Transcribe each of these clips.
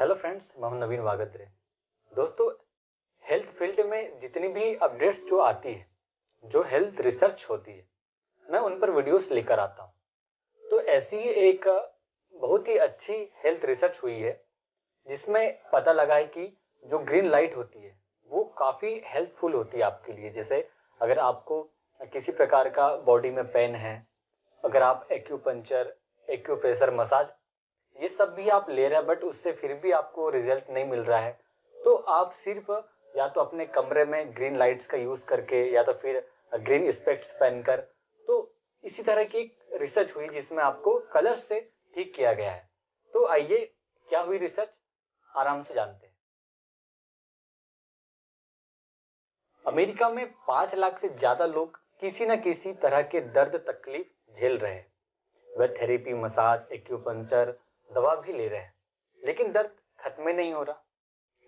Hello friends, मैं हूं नवीन वागद्रे। दोस्तों, हेल्थ फील्ड में जितनी भी अपडेट्स जो आती है, जो हेल्थ रिसर्च होती है, मैं उन पर वीडियोस लेकर आता हूं। तो ऐसी ही एक बहुत ही अच्छी हेल्थ रिसर्च हुई है जिसमें पता लगा है कि जो ग्रीन लाइट होती है वो काफ़ी हेल्पफुल होती है आपके लिए। जैसे अगर आपको किसी प्रकार का बॉडी में पेन है, अगर आप एक्यूपंक्चर, एक्यूप्रेशर, मसाज ये सब भी आप ले रहे हैं बट उससे फिर भी आपको रिजल्ट नहीं मिल रहा है, तो आप सिर्फ या तो अपने कमरे में ग्रीन लाइट्स का यूज करके या तो फिर ग्रीन स्पेक्ट्स पहनकर, तो इसी तरह की एक रिसर्च हुई जिसमें आपको कलर से ठीक किया गया है। तो आइए क्या हुई रिसर्च, आराम से जानते हैं। अमेरिका में 5 लाख से ज्यादा लोग किसी न किसी तरह के दर्द तकलीफ झेल रहे हैं। वह थेरेपी, मसाज, एक्यूपंक्चर, दवा भी ले रहे हैं, लेकिन दर्द खत्म नहीं हो रहा।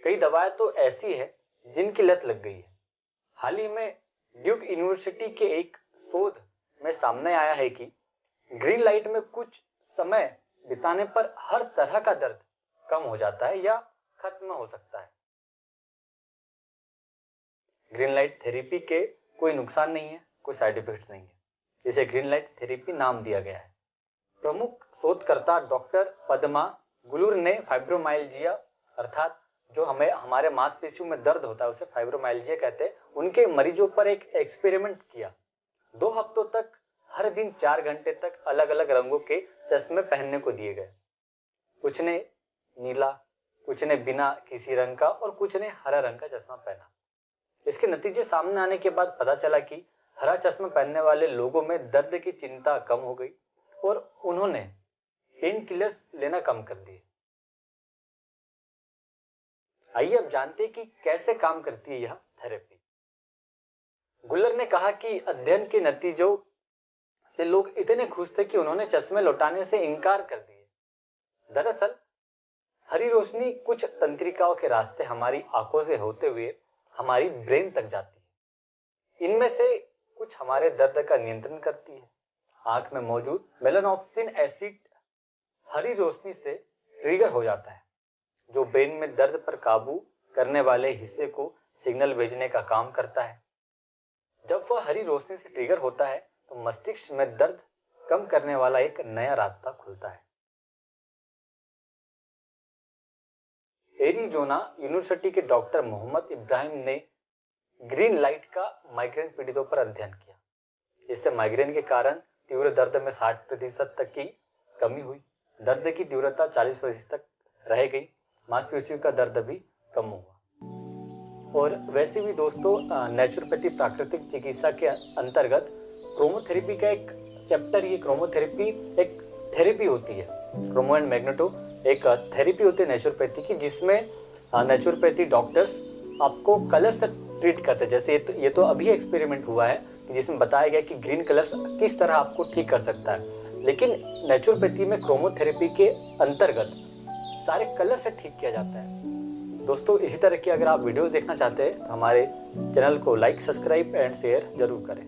कई दवाएं तो ऐसी है जिनकी लत लग गई है। हाल ही में ड्यूक यूनिवर्सिटी के एक शोध में सामने आया है कि ग्रीन लाइट में कुछ समय बिताने पर हर तरह का दर्द कम हो जाता है या खत्म हो सकता है। ग्रीन लाइट थेरेपी के कोई नुकसान नहीं है, कोई साइड इफेक्ट्स नहीं है, इसे ग्रीन लाइट थेरेपी नाम दिया गया है। प्रमुख शोधकर्ता डॉक्टर पद्मा गुलूर ने फाइब्रोमाइल्जिया, अर्थात जो हमारे मांसपेशियों में दर्द होता है उसे फाइब्रोमाइल्जिया कहते हैं, उनके मरीजों पर एक एक्सपेरिमेंट किया। 2 हफ्तों तक हर दिन 4 घंटे तक अलग अलग रंगों के चश्मे पहनने को दिए गए। कुछ ने नीला, कुछ ने बिना किसी रंग का और कुछ ने हरा रंग का चश्मा पहना। इसके नतीजे सामने आने के बाद पता चला कि हरा चश्मा पहनने वाले लोगों में दर्द की चिंता कम हो गई और उन्होंने पेन किलर्स लेना कम कर दिए। आइए अब जानते हैं कि कैसे काम करती है यह थेरेपी। गुलर ने कहा कि अध्ययन के नतीजों से लोग इतने खुश थे कि उन्होंने चश्मे लौटाने से इनकार कर दिए। दरअसल हरी रोशनी कुछ तंत्रिकाओं के रास्ते हमारी आंखों से होते हुए हमारी ब्रेन तक जाती है। इनमें से कुछ हमारे दर्द का नियंत्रण करती है। आंख में मौजूद मेलानोप्सिन एसिड हरी रोशनी से ट्रिगर हो जाता है, जो ब्रेन में दर्द पर काबू करने वाले हिस्से को सिग्नल भेजने का काम करता है। जब वह हरी रोशनी से ट्रिगर होता है तो मस्तिष्क में दर्द कम करने वाला एक नया रास्ता खुलता है। एरिजोना यूनिवर्सिटी के डॉक्टर मोहम्मद इब्राहिम ने ग्रीन लाइट का माइग्रेन पीड़ितों पर अध्ययन किया। इससे माइग्रेन के कारण तीव्र दर्द में 60% तक की कमी हुई। दर्द की तीव्रता 40% तक रह गई। मांसपेशियों का दर्द भी कम हुआ। और वैसे भी दोस्तों, नेचुरोपैथी प्राकृतिक चिकित्सा के अंतर्गत क्रोमोथेरेपी का एक चैप्टर, ये क्रोमोथेरेपी एक थेरेपी होती है। क्रोमो एंड मैग्नेटो एक थेरेपी होती है नेचुरोपैथी की, जिसमें नेचुरोपैथी डॉक्टर्स आपको कलर से ट्रीट करते हैं। जैसे ये तो अभी एक्सपेरिमेंट हुआ है जिसमें बताया गया कि ग्रीन कलर्स किस तरह आपको ठीक कर सकता है, लेकिन नेचुरोपैथी में क्रोमोथेरेपी के अंतर्गत सारे कलर से ठीक किया जाता है। दोस्तों, इसी तरह की अगर आप वीडियोस देखना चाहते हैं तो हमारे चैनल को लाइक, सब्सक्राइब एंड शेयर जरूर करें।